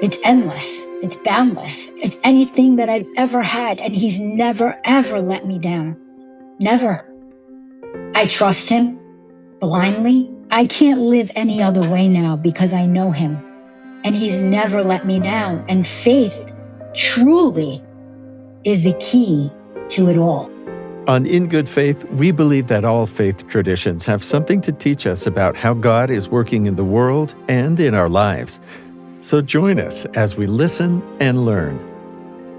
It's endless. It's boundless. It's anything that I've ever had. And he's never, ever let me down. Never. I trust him blindly. I can't live any other way now because I know him. And he's never let me down. And faith truly is the key to it all. On In Good Faith, we believe that all faith traditions have something to teach us about how God is working in the world and in our lives. So join us as we listen and learn.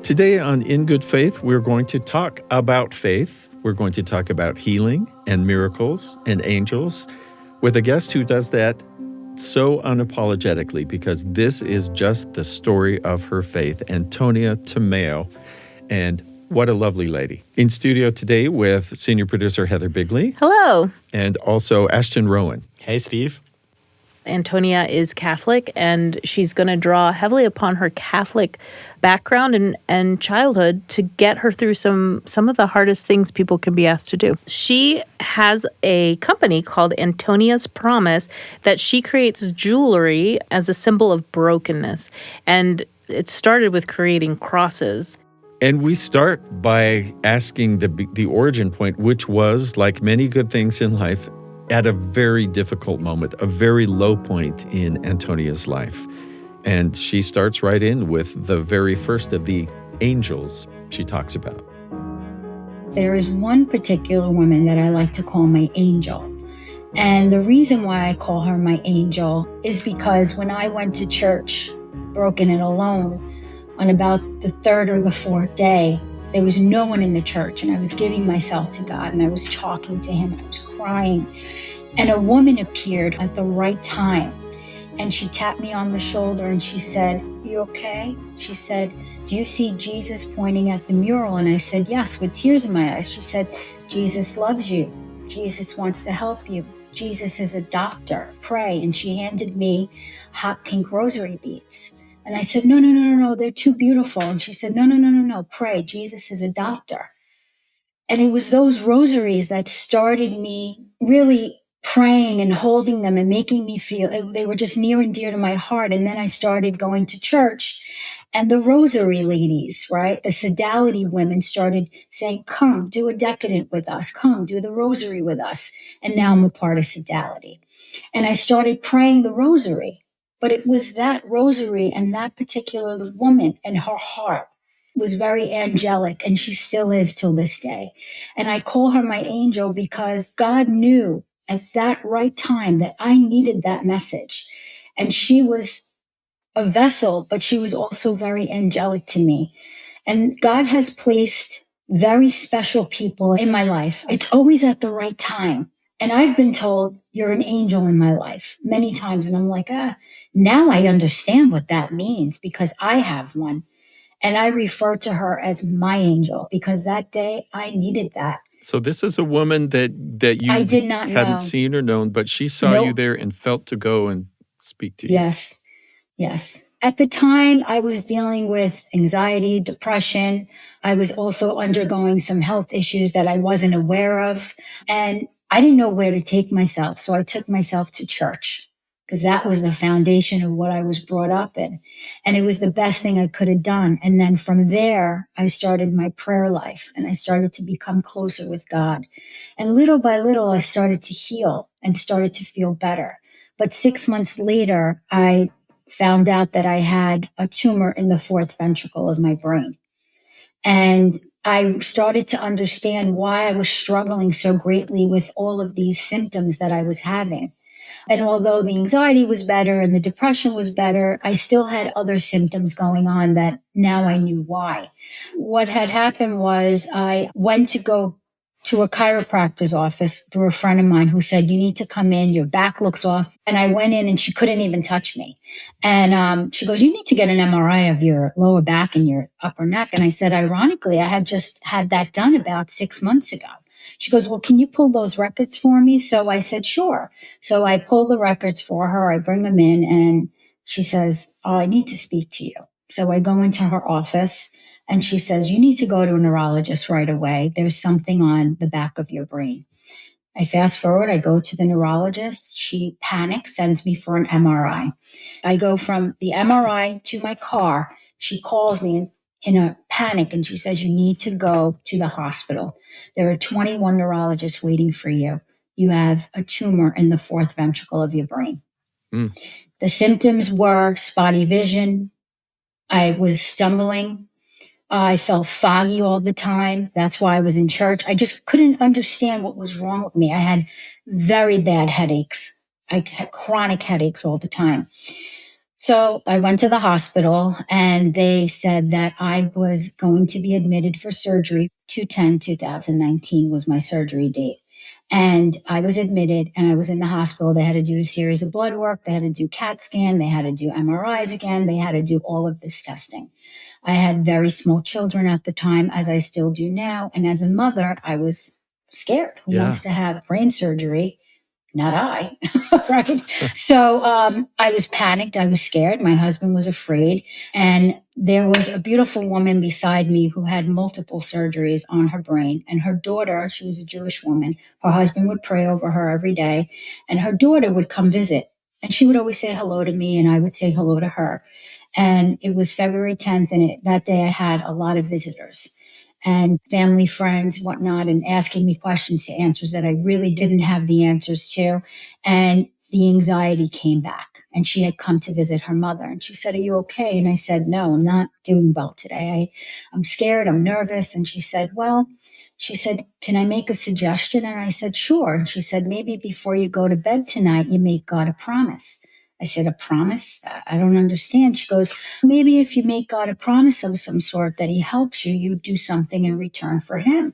Today on In Good Faith, we're going to talk about faith. We're going to talk about healing and miracles and angels with a guest who does that so unapologetically, because this is just the story of her faith, Antonia Tomao. And what a lovely lady. In studio today with senior producer Heather Bigley. Hello. And also Ashton Rowan. Hey, Steve. Antonia is Catholic, and she's going to draw heavily upon her Catholic background and childhood to get her through some of the hardest things people can be asked to do. She has a company called Antonia's Promise that she creates jewelry as a symbol of brokenness. And it started with creating crosses. And we start by asking the origin point, which was, like many good things in life, at a very difficult moment, a very low point in Antonia's life. And she starts right in with the very first of the angels she talks about. There is one particular woman that I like to call my angel. And the reason why I call her my angel is because when I went to church, broken and alone, on about the third or the fourth day, there was no one in the church, and I was giving myself to God, and I was talking to him, and I was crying. And a woman appeared at the right time, and she tapped me on the shoulder, and she said, "You okay?" She said, "Do you see Jesus pointing at the mural?" And I said, "Yes," with tears in my eyes. She said, "Jesus loves you. Jesus wants to help you. Jesus is a doctor. Pray." And she handed me hot pink rosary beads. And I said, no, they're too beautiful. And she said, no, pray. Jesus is a doctor. And it was those rosaries that started me really praying and holding them and making me feel, they were just near and dear to my heart. And then I started going to church, and the rosary ladies, right? The sodality women started saying, "Come, do a decadent with us. Come, do the rosary with us." And now I'm a part of sodality. And I started praying the rosary. But it was that rosary and that particular woman and her heart was very angelic, and she still is till this day. And I call her my angel because God knew at that right time that I needed that message. And she was a vessel, but she was also very angelic to me. And God has placed very special people in my life. It's always at the right time. And I've been told, "You're an angel in my life," many times. And I'm like, now I understand what that means, because I have one. And I refer to her as my angel because that day I needed that. So this is a woman that you I did not hadn't know. seen or known, but she saw you Nope. there and felt to go and speak to you. Yes. At the time, I was dealing with anxiety, depression. I was also undergoing some health issues that I wasn't aware of. And I didn't know where to take myself. So I took myself to church, because that was the foundation of what I was brought up in. And it was the best thing I could have done. And then from there, I started my prayer life, and I started to become closer with God. And little by little, I started to heal and started to feel better. But 6 months later, I found out that I had a tumor in the fourth ventricle of my brain. And I started to understand why I was struggling so greatly with all of these symptoms that I was having. And although the anxiety was better and the depression was better, I still had other symptoms going on that now I knew why. What had happened was I went to go to a chiropractor's office through a friend of mine who said, "You need to come in, your back looks off." And I went in, and she couldn't even touch me. And she goes, "You need to get an MRI of your lower back and your upper neck." And I said, ironically, I had just had that done about 6 months ago. She goes, "Well, can you pull those records for me?" So I said, "Sure." So I pull the records for her. I bring them in, and she says, "Oh, I need to speak to you." So I go into her office, and she says, "You need to go to a neurologist right away. There's something on the back of your brain." I fast forward, I go to the neurologist. She panics, sends me for an MRI. I go from the MRI to my car. She calls me in a panic and she says, you need to go to the hospital. There are 21 neurologists waiting for you. You have a tumor in the fourth ventricle of your brain. Mm. The symptoms were spotty vision. I was stumbling. I felt foggy all the time. That's why I was in church. I just couldn't understand what was wrong with me. I had very bad headaches. I had chronic headaches all the time. So I went to the hospital and they said that I was going to be admitted for surgery. 2/10/2019 was my surgery date. And I was admitted and I was in the hospital. They had to do a series of blood work. They had to do CAT scan. They had to do MRIs again. They had to do all of this testing. I had very small children at the time, as I still do now. And as a mother, I was scared. Who Yeah. wants to have brain surgery? Not I, right? So I was panicked. I was scared. My husband was afraid. And there was a beautiful woman beside me who had multiple surgeries on her brain. And her daughter, she was a Jewish woman, her husband would pray over her every day. And her daughter would come visit. And she would always say hello to me, and I would say hello to her. And it was February 10th. And that day I had a lot of visitors and family, friends, whatnot, and asking me questions to answers that I really didn't have the answers to. And the anxiety came back. And she had come to visit her mother. And she said, are you okay? And I said, no, I'm not doing well today. I'm scared. I'm nervous. And she said, can I make a suggestion? And I said, sure. And she said, maybe before you go to bed tonight, you make God a promise. I said, a promise? I don't understand. She goes, maybe if you make God a promise of some sort that he helps you, you do something in return for him.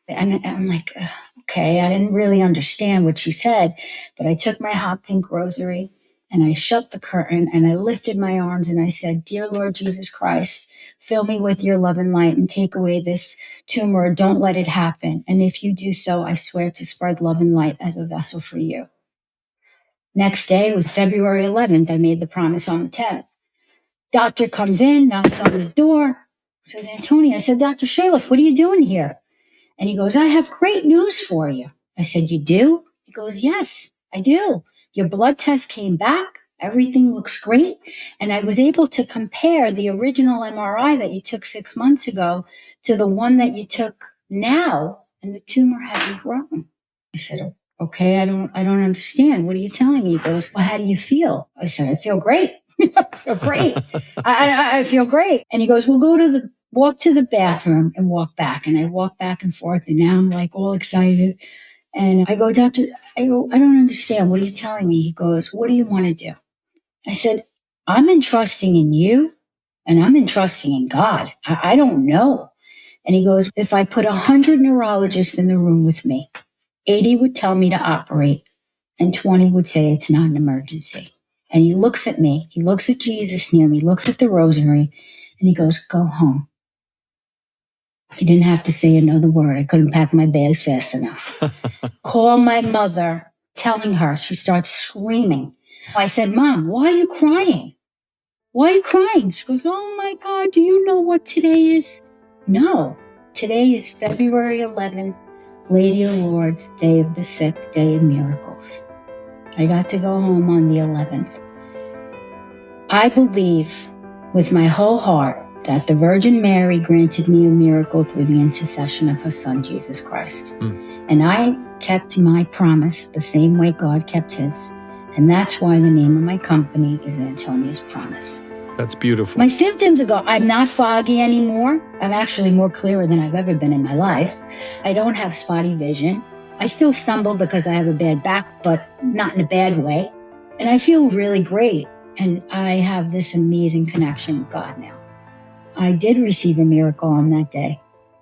And I'm like, okay, I didn't really understand what she said, but I took my hot pink rosary and I shut the curtain and I lifted my arms and I said, dear Lord Jesus Christ, fill me with your love and light and take away this tumor. Don't let it happen. And if you do so, I swear to spread love and light as a vessel for you. Next day was February 11th. I made the promise on the 10th. Doctor comes in, knocks on the door, says, Antonia. I said, Dr. Shaliff, what are you doing here? And he goes, I have great news for you. I said, you do? He goes, yes, I do. Your blood test came back. Everything looks great. And I was able to compare the original MRI that you took 6 months ago to the one that you took now, and the tumor hasn't grown. I said, okay, I don't understand. What are you telling me? He goes, well, how do you feel? I said, I feel great. I feel great. I feel great. And he goes, well, walk to the bathroom and walk back. And I walk back and forth. And now I'm like all excited. And I go, Doctor, I don't understand. What are you telling me? He goes, what do you want to do? I said, I'm entrusting in you and I'm entrusting in God. I don't know. And he goes, if I put 100 neurologists in the room with me, 80 would tell me to operate and 20 would say it's not an emergency. And he looks at me, he looks at Jesus near me, looks at the rosary, and he goes, go home. He didn't have to say another word. I couldn't pack my bags fast enough. Call my mother, telling her. She starts screaming. I said, Mom, why are you crying? Why are you crying? She goes, oh my God, do you know what today is? No, today is February 11th, Lady of Lords, Day of the Sick, Day of Miracles. I got to go home on the 11th. I believe with my whole heart that the Virgin Mary granted me a miracle through the intercession of her Son, Jesus Christ. And I kept my promise the same way God kept his. And that's why the name of my company is Antonia's Promise. That's beautiful. My symptoms are gone. I'm not foggy anymore. I'm actually more clearer than I've ever been in my life. I don't have spotty vision. I still stumble because I have a bad back, but not in a bad way. And I feel really great. And I have this amazing connection with God now. I did receive a miracle on that day,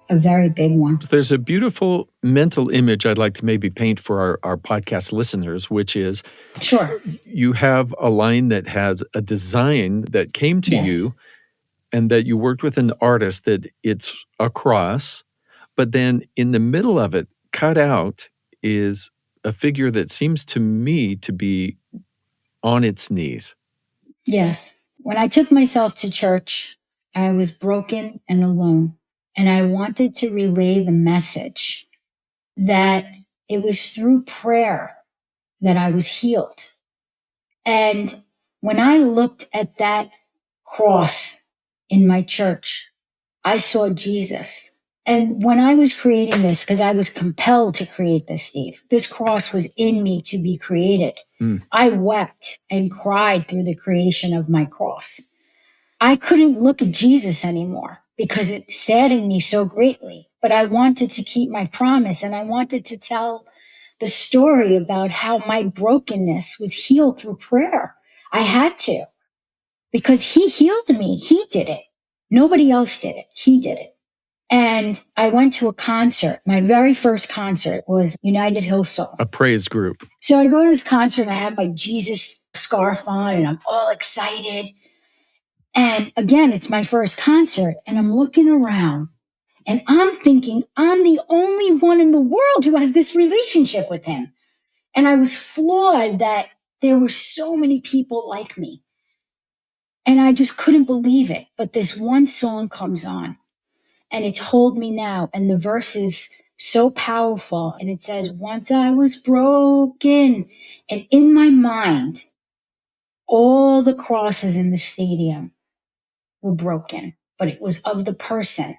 a very big one. There's a beautiful mental image I'd like to maybe paint for our podcast listeners, which is Sure. You have a line that has a design that came to you and that you worked with an artist that it's a cross, but then in the middle of it, cut out, is a figure that seems to me to be on its knees. Yes. When I took myself to church, I was broken and alone. And I wanted to relay the message that it was through prayer that I was healed. And when I looked at that cross in my church, I saw Jesus. And when I was creating this, because I was compelled to create this, Steve, this cross was in me to be created. I wept and cried through the creation of my cross. I couldn't look at Jesus anymore because it saddened me so greatly. But I wanted to keep my promise, and I wanted to tell the story about how my brokenness was healed through prayer. I had to, because he healed me. He did it. Nobody else did it. He did it. And I went to a concert. My very first concert was United Hillsong, a praise group. So I go to this concert and I have my Jesus scarf on and I'm all excited. And again, it's my first concert and I'm looking around and I'm thinking I'm the only one in the world who has this relationship with him. And I was floored that there were so many people like me. And I just couldn't believe it. But this one song comes on and it's Hold Me Now. And the verse is so powerful. And it says, once I was broken. And in my mind, all the crosses in the stadium were broken, but it was of the person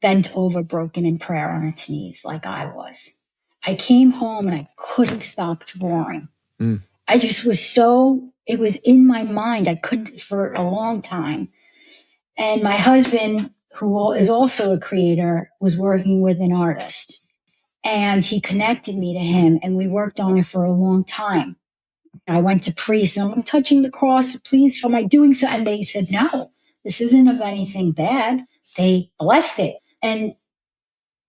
bent over, broken in prayer on its knees, like I was. I came home and I couldn't stop drawing. I just was it was in my mind. I couldn't for a long time. And my husband, who is also a creator, was working with an artist. And he connected me to him, and we worked on it for a long time. I went to priests, and I'm touching the cross, please, am I doing so? And they said, no, this isn't of anything bad. They blessed it. And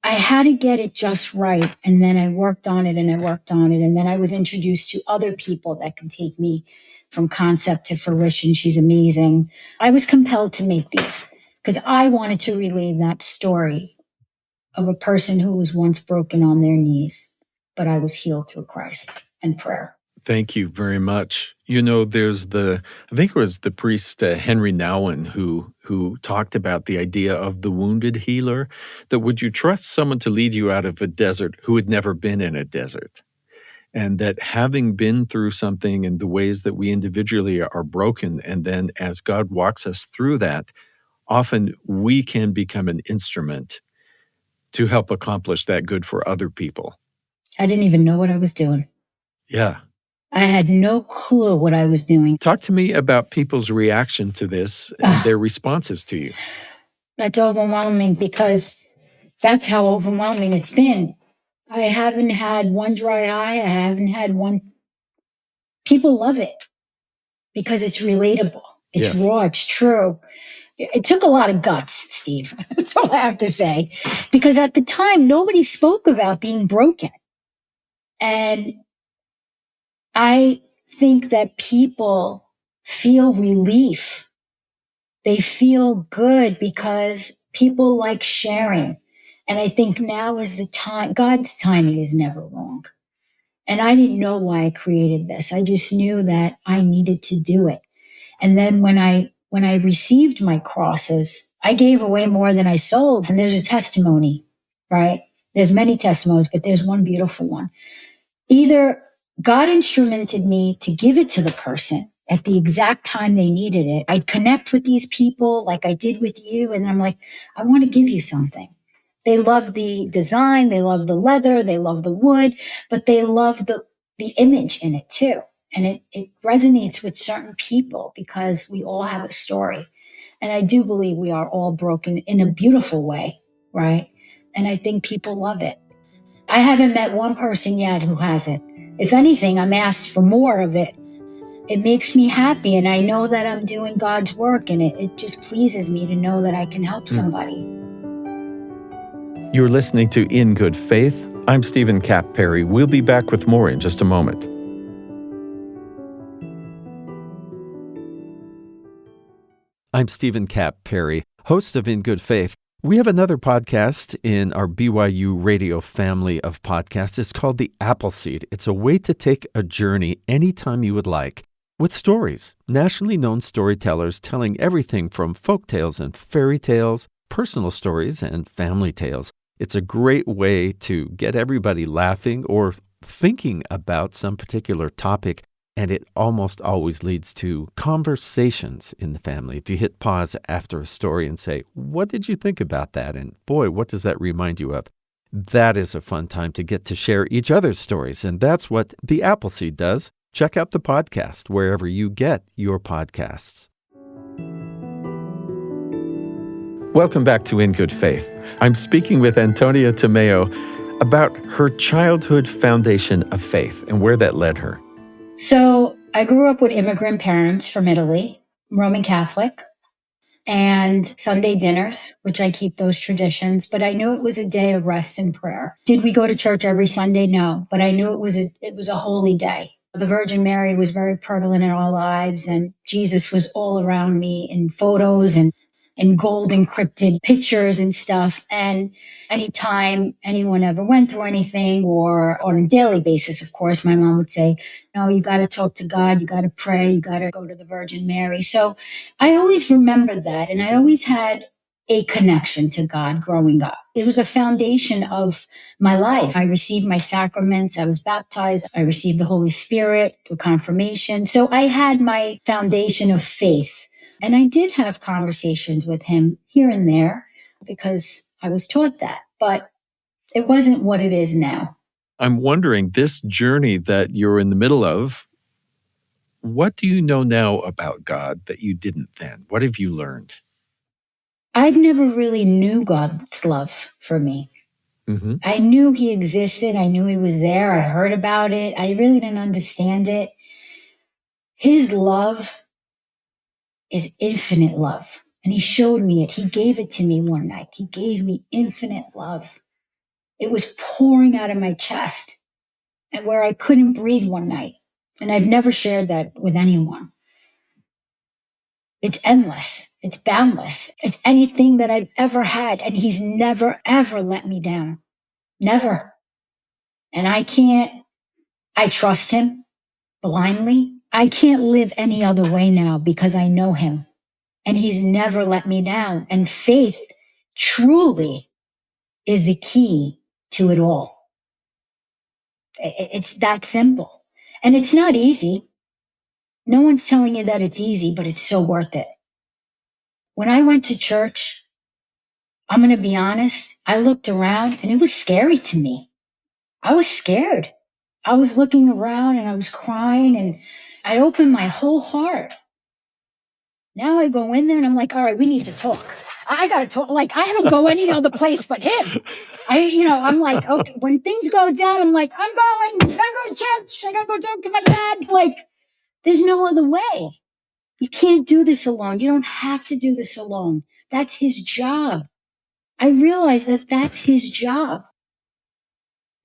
I had to get it just right. And then I worked on it and I worked on it. And then I was introduced to other people that can take me from concept to fruition. She's amazing. I was compelled to make these because I wanted to relive that story of a person who was once broken on their knees, but I was healed through Christ and prayer. Thank you very much. There's I think it was the priest Henry Nouwen who talked about the idea of the wounded healer, that would you trust someone to lead you out of a desert who had never been in a desert? And that having been through something in the ways that we individually are broken, and then as God walks us through that, often we can become an instrument to help accomplish that good for other people. I didn't even know what I was doing. Yeah. I had no clue what I was doing. Talk to me about people's reaction to this and their responses to you. That's overwhelming because that's how overwhelming it's been. I haven't had one dry eye. I haven't had one. People love it because it's relatable. It's raw. It's true. It took a lot of guts, Steve. That's all I have to say. Because at the time, nobody spoke about being broken. And I think that people feel relief. They feel good because people like sharing. And I think now is the time. God's timing is never wrong. And I didn't know why I created this. I just knew that I needed to do it. And then when I received my crosses, I gave away more than I sold. And there's a testimony, right? There's many testimonies, but there's one beautiful one. Either God instrumented me to give it to the person at the exact time they needed it. I'd connect with these people like I did with you. And I'm like, I want to give you something. They love the design. They love the leather. They love the wood, but they love the image in it too. And it resonates with certain people because we all have a story. And I do believe we are all broken in a beautiful way, right? And I think people love it. I haven't met one person yet who hasn't. If anything, I'm asked for more of it. It makes me happy, and I know that I'm doing God's work, and it just pleases me to know that I can help somebody. You're listening to In Good Faith. I'm Stephen Kapp Perry. We'll be back with more in just a moment. I'm Stephen Kapp Perry, host of In Good Faith. We have another podcast in our BYU radio family of podcasts. It's called The Appleseed. It's a way to take a journey anytime you would like with stories, nationally known storytellers telling everything from folk tales and fairy tales, personal stories, and family tales. It's a great way to get everybody laughing or thinking about some particular topic, and it almost always leads to conversations in the family. If you hit pause after a story and say, "What did you think about that?" And boy, what does that remind you of? That is a fun time to get to share each other's stories, and that's what the Appleseed does. Check out the podcast wherever you get your podcasts. Welcome back to In Good Faith. I'm speaking with Antonia Tomao about her childhood foundation of faith and where that led her. So I grew up with immigrant parents from Italy, Roman Catholic, and Sunday dinners, which I keep those traditions, but I knew it was a day of rest and prayer. Did we go to church every Sunday? No, but I knew it was a holy day. The Virgin Mary was very prevalent in our lives, and Jesus was all around me in photos and gold encrypted pictures and stuff. And anytime anyone ever went through anything, or on a daily basis, of course, my mom would say, "No, you got to talk to God, you got to pray, you got to go to the Virgin Mary." So I always remembered that, and I always had a connection to God growing up. It was a foundation of my life. I received my sacraments, I was baptized, I received the Holy Spirit through confirmation. So I had my foundation of faith. And I did have conversations with him here and there because I was taught that, but it wasn't what it is now. I'm wondering, this journey that you're in the middle of, what do you know now about God that you didn't then? What have you learned? I've never really knew God's love for me. Mm-hmm. I knew he existed. I knew he was there. I heard about it. I really didn't understand it. His love is infinite love. And he showed me it. He gave it to me one night. He gave me infinite love. It was pouring out of my chest, and where I couldn't breathe one night. And I've never shared that with anyone. It's endless. It's boundless. It's anything that I've ever had. And he's never, ever let me down. Never. And I trust him blindly. I can't live any other way now because I know him. And he's never let me down. And faith truly is the key to it all. It's that simple. And it's not easy. No one's telling you that it's easy, but it's so worth it. When I went to church, I'm going to be honest, I looked around and it was scary to me. I was scared. I was looking around and I was crying, and I opened my whole heart. Now I go in there and I'm like, all right, we need to talk. I got to talk. Like, I don't go any other place but him. I'm like, okay, when things go down, I'm like, I gotta go to church. I gotta go talk to my dad. Like, there's no other way. You can't do this alone. You don't have to do this alone. That's his job. I realize that that's his job.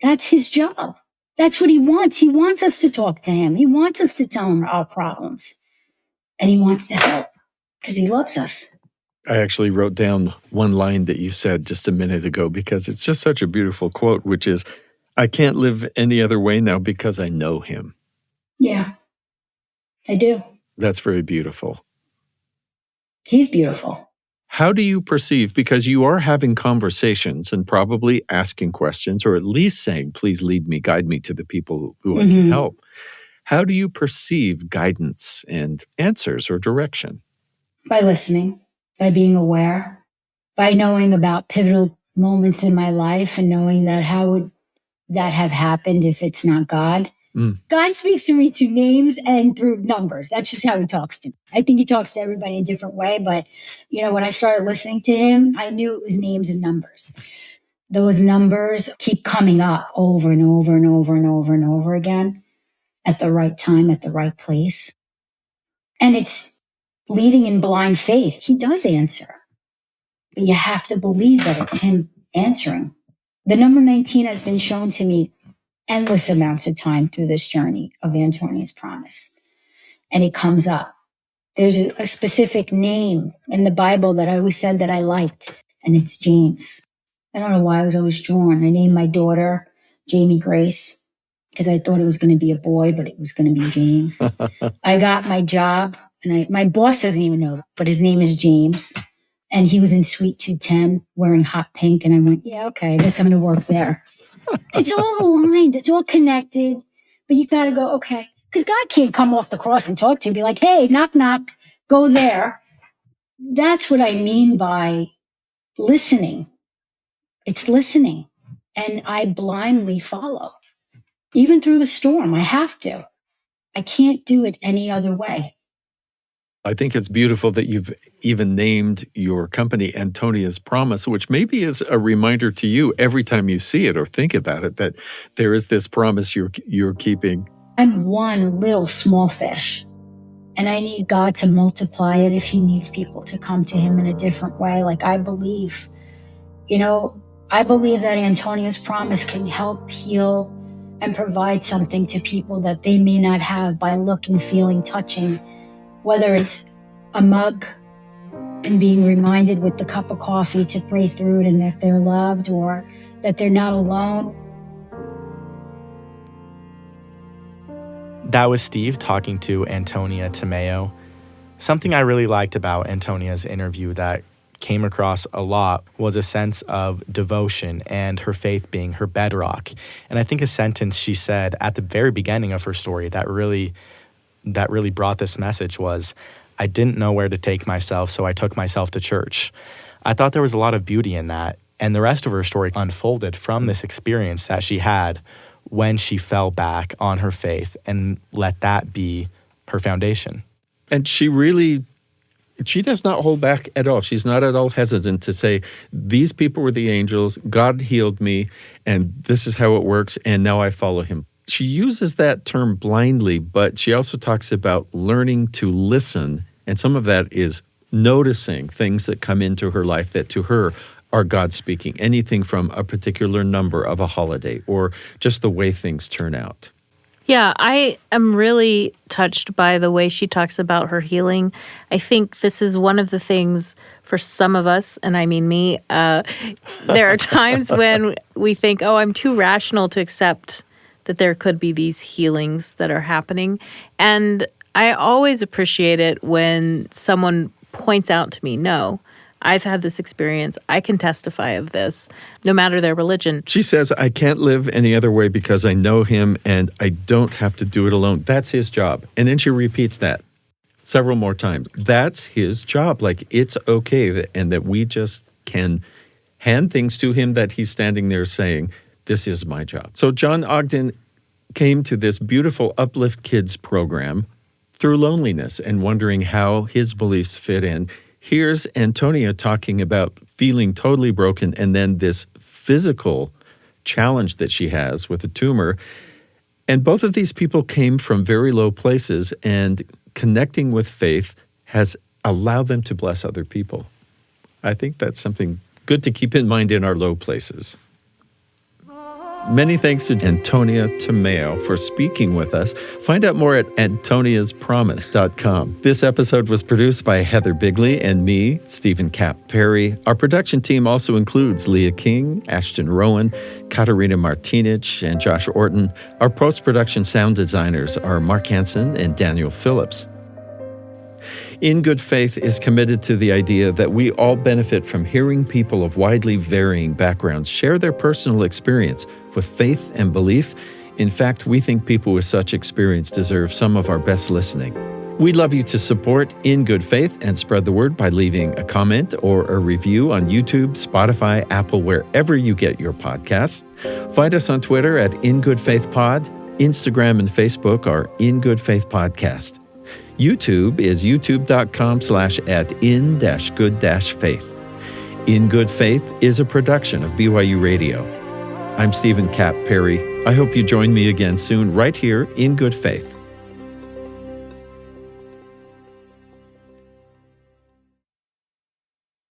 That's his job. That's what he wants. He wants us to talk to him. He wants us to tell him our problems. And he wants to help because he loves us. I actually wrote down one line that you said just a minute ago because it's just such a beautiful quote, which is, "I can't live any other way now because I know him." Yeah, I do. That's very beautiful. He's beautiful. How do you perceive, because you are having conversations and probably asking questions, or at least saying, "Please lead me, guide me to the people who I can help." How do you perceive guidance and answers or direction? By listening, by being aware, by knowing about pivotal moments in my life and knowing that how would that have happened if it's not God? God speaks to me through names and through numbers. That's just how he talks to me. I think he talks to everybody in a different way, but when I started listening to him, I knew it was names and numbers. Those numbers keep coming up over and over and over and over and over again at the right time, at the right place. And it's leading in blind faith. He does answer, but you have to believe that it's him answering. The number 19 has been shown to me endless amounts of time through this journey of Antonia's promise. And it comes up. There's a specific name in the Bible that I always said that I liked, and it's James. I don't know why I was always drawn. I named my daughter Jamie Grace because I thought it was going to be a boy, but it was going to be James. I got my job, and my boss doesn't even know, but his name is James. And he was in Suite 210 wearing hot pink. And I went, yeah, okay, I guess I'm going to work there. It's all aligned. It's all connected. But you got to go, okay. Because God can't come off the cross and talk to you and be like, hey, knock, knock, go there. That's what I mean by listening. It's listening. And I blindly follow. Even through the storm, I have to. I can't do it any other way. I think it's beautiful that you've even named your company Antonia's Promise, which maybe is a reminder to you every time you see it or think about it, that there is this promise you're keeping. I'm one little small fish, and I need God to multiply it if he needs people to come to him in a different way. Like I believe that Antonia's Promise can help heal and provide something to people that they may not have by looking, feeling, touching, whether it's a mug and being reminded with the cup of coffee to pray through it and that they're loved or that they're not alone. That was Steve talking to Antonia Tomao. Something I really liked about Antonia's interview that came across a lot was a sense of devotion and her faith being her bedrock. And I think a sentence she said at the very beginning of her story that really brought this message was, I didn't know where to take myself, so I took myself to church. I thought there was a lot of beauty in that. And the rest of her story unfolded from this experience that she had when she fell back on her faith and let that be her foundation. And she does not hold back at all. She's not at all hesitant to say, these people were the angels, God healed me, and this is how it works, and now I follow him. She uses that term blindly, but she also talks about learning to listen, and some of that is noticing things that come into her life that to her are God speaking, anything from a particular number of a holiday or just the way things turn out. Yeah, I am really touched by the way she talks about her healing. I think this is one of the things for some of us, and I mean me, there are times when we think, oh, I'm too rational to accept that there could be these healings that are happening. And I always appreciate it when someone points out to me, no, I've had this experience. I can testify of this, no matter their religion. She says, I can't live any other way because I know him and I don't have to do it alone. That's his job. And then she repeats that several more times. That's his job. Like, it's okay and that we just can hand things to him that he's standing there saying, this is my job. So John Ogden came to this beautiful Uplift Kids program through loneliness and wondering how his beliefs fit in. Here's Antonia talking about feeling totally broken and then this physical challenge that she has with a tumor. And both of these people came from very low places, and connecting with faith has allowed them to bless other people. I think that's something good to keep in mind in our low places. Many thanks to Antonia Tomao for speaking with us. Find out more at antoniaspromise.com. This episode was produced by Heather Bigley and me, Stephen Kapp Perry. Our production team also includes Leah King, Ashton Rowan, Katarina Martinich, and Josh Orton. Our post-production sound designers are Mark Hansen and Daniel Phillips. In Good Faith is committed to the idea that we all benefit from hearing people of widely varying backgrounds share their personal experience with faith and belief. In fact, we think people with such experience deserve some of our best listening. We'd love you to support In Good Faith and spread the word by leaving a comment or a review on YouTube, Spotify, Apple, wherever you get your podcasts. Find us on Twitter at In Good Faith Pod. Instagram and Facebook are In Good Faith Podcast. YouTube is youtube.com/@in-good-faith. In Good Faith is a production of BYU Radio. I'm Stephen Kapp Perry. I hope you join me again soon right here in Good Faith.